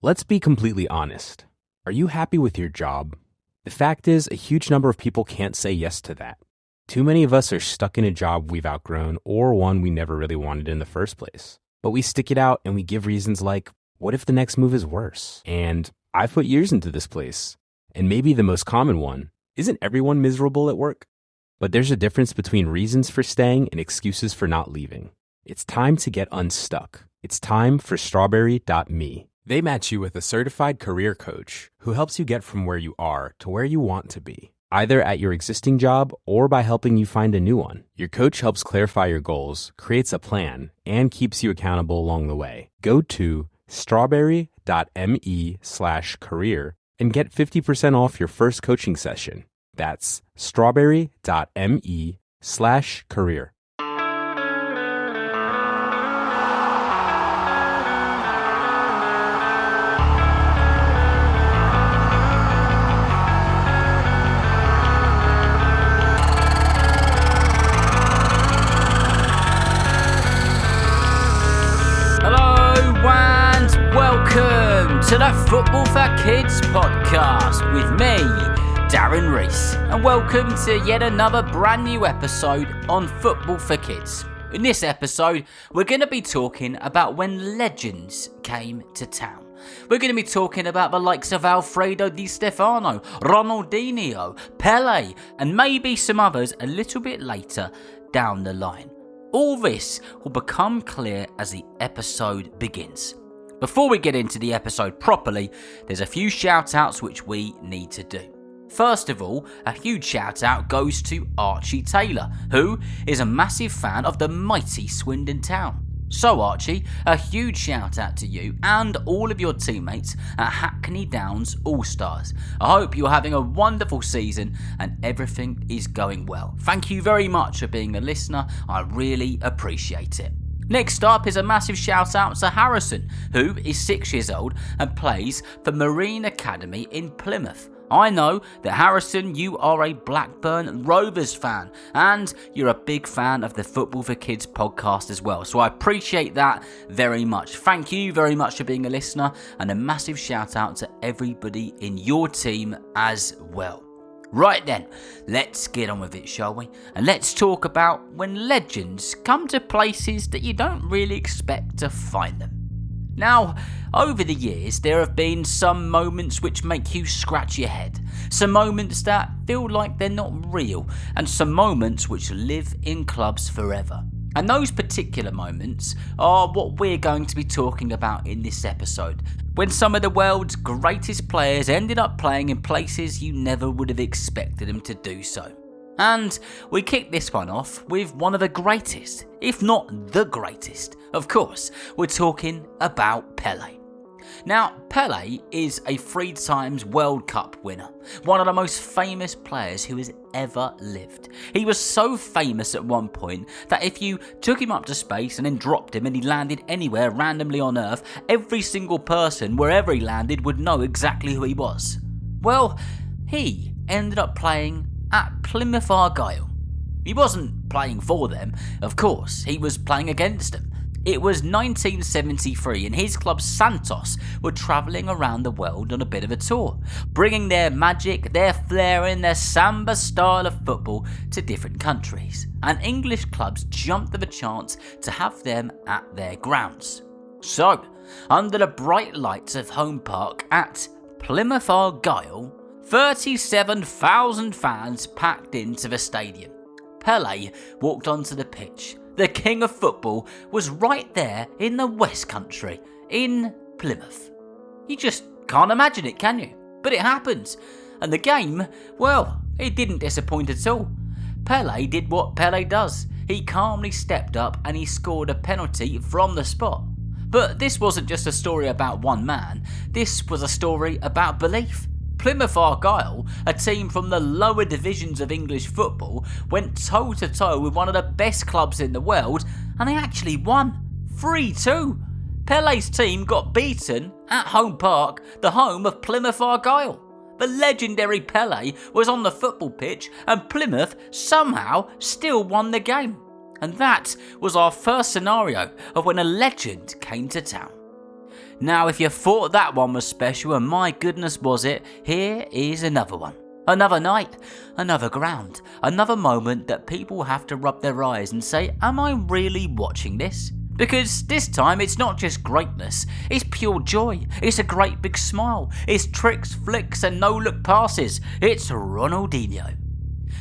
Let's be completely honest. Are you happy with your job? The fact is, a huge number of people can't say yes to that. Too many of us are stuck in a job we've outgrown or one we never really wanted in the first place. But we stick it out and we give reasons like, what if the next move is worse? And I've put years into this place. And maybe the most common one, isn't everyone miserable at work? But there's a difference between reasons for staying and excuses for not leaving. It's time to get unstuck. It's time for strawberry.me. They match you with a certified career coach who helps you get from where you are to where you want to be, either at your existing job or by helping you find a new one. Your coach helps clarify your goals, creates a plan, and keeps you accountable along the way. Go to strawberry.me/career and get 50% off your first coaching session. That's strawberry.me/career. Welcome to the Football for Kids podcast with me, Darren Rees, and welcome to yet another brand new episode on Football for Kids. In this episode, we're going to be talking about when legends came to town. We're going to be talking about the likes of Alfredo Di Stéfano, Ronaldinho, Pelé, and maybe some others a little bit later down the line. All this will become clear as the episode begins. Before we get into the episode properly, there's a few shout outs which we need to do. First of all, a huge shout out goes to Archie Taylor, who is a massive fan of the mighty Swindon Town. So Archie, a huge shout out to you and all of your teammates at Hackney Downs All-Stars. I hope you're having a wonderful season and everything is going well. Thank you very much for being a listener, I really appreciate it. Next up is a massive shout out to Harrison, who is 6 years old and plays for Marine Academy in Plymouth. I know that Harrison, you are a Blackburn Rovers fan and you're a big fan of the Football for Kids podcast as well. So I appreciate that very much. Thank you very much for being a listener and a massive shout out to everybody in your team as well. Right then, let's get on with it, shall we? And let's talk about when legends come to places that you don't really expect to find them. Now, over the years, there have been some moments which make you scratch your head, some moments that feel like they're not real, and some moments which live in clubs forever. And those particular moments are what we're going to be talking about in this episode, when some of the world's greatest players ended up playing in places you never would have expected them to do so. And we kick this one off with one of the greatest, if not the greatest. Of course, we're talking about Pelé. Now, Pelé is a 3 times World Cup winner, one of the most famous players who has ever lived. He was so famous at one point that if you took him up to space and then dropped him and he landed anywhere randomly on Earth, every single person wherever he landed would know exactly who he was. Well, he ended up playing at Plymouth Argyle. He wasn't playing for them, of course, he was playing against them. It was 1973 and his club Santos were travelling around the world on a bit of a tour, bringing their magic, their flair and their samba style of football to different countries. And English clubs jumped at the chance to have them at their grounds. So, under the bright lights of Home Park at Plymouth Argyle, 37,000 fans packed into the stadium. Pelé walked onto the pitch. The king of football was right there in the West Country, in Plymouth. You just can't imagine it, can you? But it happened. And the game, well, it didn't disappoint at all. Pelé did what Pelé does. He calmly stepped up and he scored a penalty from the spot. But this wasn't just a story about one man. This was a story about belief. Plymouth Argyle, a team from the lower divisions of English football, went toe-to-toe with one of the best clubs in the world, and they actually won 3-2. Pelé's team got beaten at Home Park, the home of Plymouth Argyle. The legendary Pelé was on the football pitch, and Plymouth somehow still won the game. And that was our first scenario of when a legend came to town. Now, if you thought that one was special, and my goodness was it, here is another one. Another night, another ground, another moment that people have to rub their eyes and say, am I really watching this? Because this time it's not just greatness, it's pure joy, it's a great big smile, it's tricks, flicks and no-look passes, it's Ronaldinho.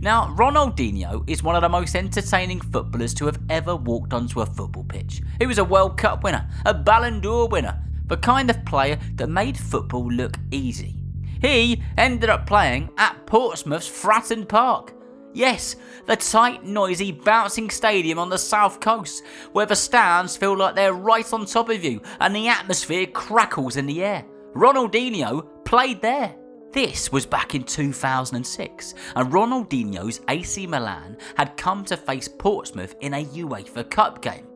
Now, Ronaldinho is one of the most entertaining footballers to have ever walked onto a football pitch. He was a World Cup winner, a Ballon d'Or winner, the kind of player that made football look easy. He ended up playing at Portsmouth's Fratton Park. Yes, the tight, noisy, bouncing stadium on the south coast, where the stands feel like they're right on top of you and the atmosphere crackles in the air. Ronaldinho played there. This was back in 2006, and Ronaldinho's AC Milan had come to face Portsmouth in a UEFA Cup game.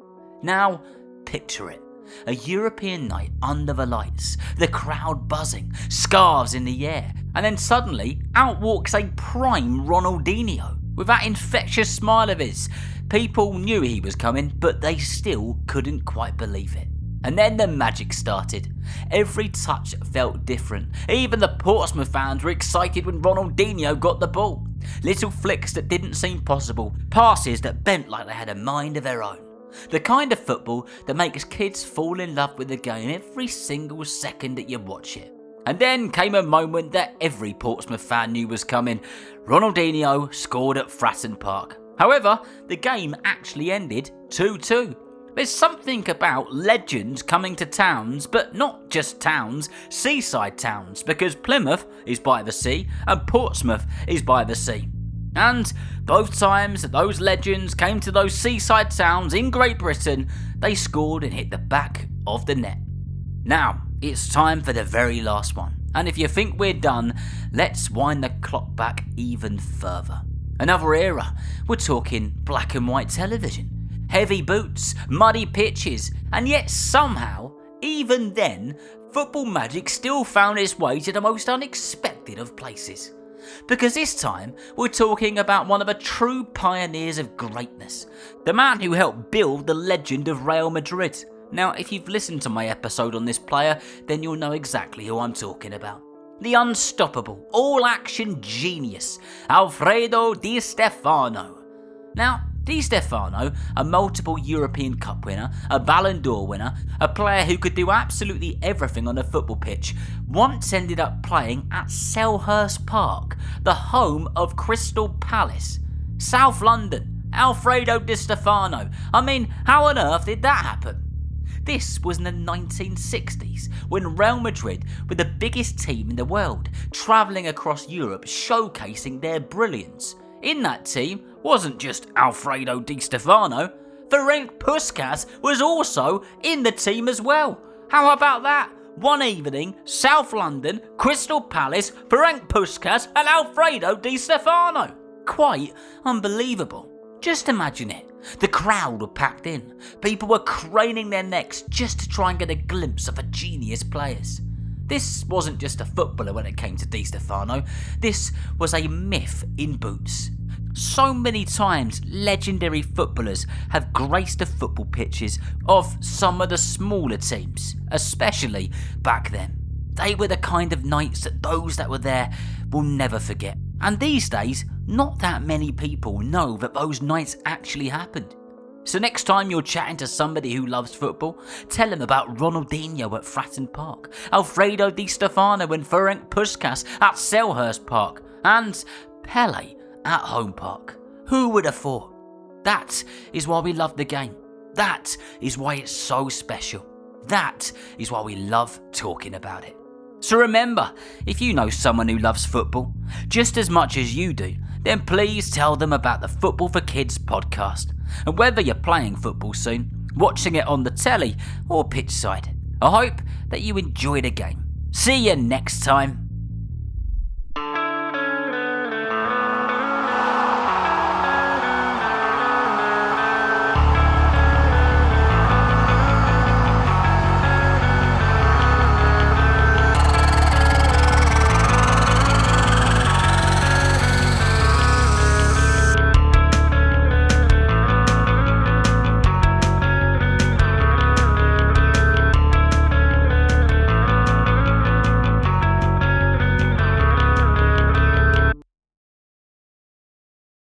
Now, picture it. A European night under the lights, the crowd buzzing, scarves in the air, and then suddenly out walks a prime Ronaldinho with that infectious smile of his. People knew he was coming, but they still couldn't quite believe it. And then the magic started. Every touch felt different. Even the Portsmouth fans were excited when Ronaldinho got the ball. Little flicks that didn't seem possible, passes that bent like they had a mind of their own. The kind of football that makes kids fall in love with the game every single second that you watch it. And then came a moment that every Portsmouth fan knew was coming. Ronaldinho scored at Fratton Park. However, the game actually ended 2-2. There's something about legends coming to towns, but not just towns, seaside towns, because Plymouth is by the sea and Portsmouth is by the sea. And both times that those legends came to those seaside towns in Great Britain, they scored and hit the back of the net. Now, it's time for the very last one. And if you think we're done, let's wind the clock back even further. Another era. We're talking black and white television. Heavy boots, muddy pitches, and yet somehow, even then, football magic still found its way to the most unexpected of places. Because this time, we're talking about one of the true pioneers of greatness. The man who helped build the legend of Real Madrid. Now, if you've listened to my episode on this player, then you'll know exactly who I'm talking about. The unstoppable, all-action genius, Alfredo Di Stéfano. Now, Di Stéfano, a multiple European Cup winner, a Ballon d'Or winner, a player who could do absolutely everything on a football pitch, once ended up playing at Selhurst Park, the home of Crystal Palace. South London, Alfredo Di Stéfano. I mean, how on earth did that happen? This was in the 1960s, when Real Madrid were the biggest team in the world, travelling across Europe showcasing their brilliance. In that team wasn't just Alfredo Di Stéfano, Ferenc Puskas was also in the team as well. How about that? One evening, South London, Crystal Palace, Ferenc Puskas and Alfredo Di Stéfano. Quite unbelievable. Just imagine it. The crowd were packed in. People were craning their necks just to try and get a glimpse of the genius players. This wasn't just a footballer when it came to Di Stéfano. This was a myth in boots. So many times legendary footballers have graced the football pitches of some of the smaller teams, especially back then. They were the kind of nights that those that were there will never forget. And these days, not that many people know that those nights actually happened. So next time you're chatting to somebody who loves football, tell them about Ronaldinho at Fratton Park, Alfredo Di Stéfano and Ferenc Puskas at Selhurst Park, and Pelé at Home Park. Who would have thought? That is why we love the game. That is why it's so special. That is why we love talking about it. So remember, if you know someone who loves football just as much as you do, then please tell them about the Football for Kids podcast. And whether you're playing football soon, watching it on the telly or pitch side, I hope that you enjoy the game. See you next time.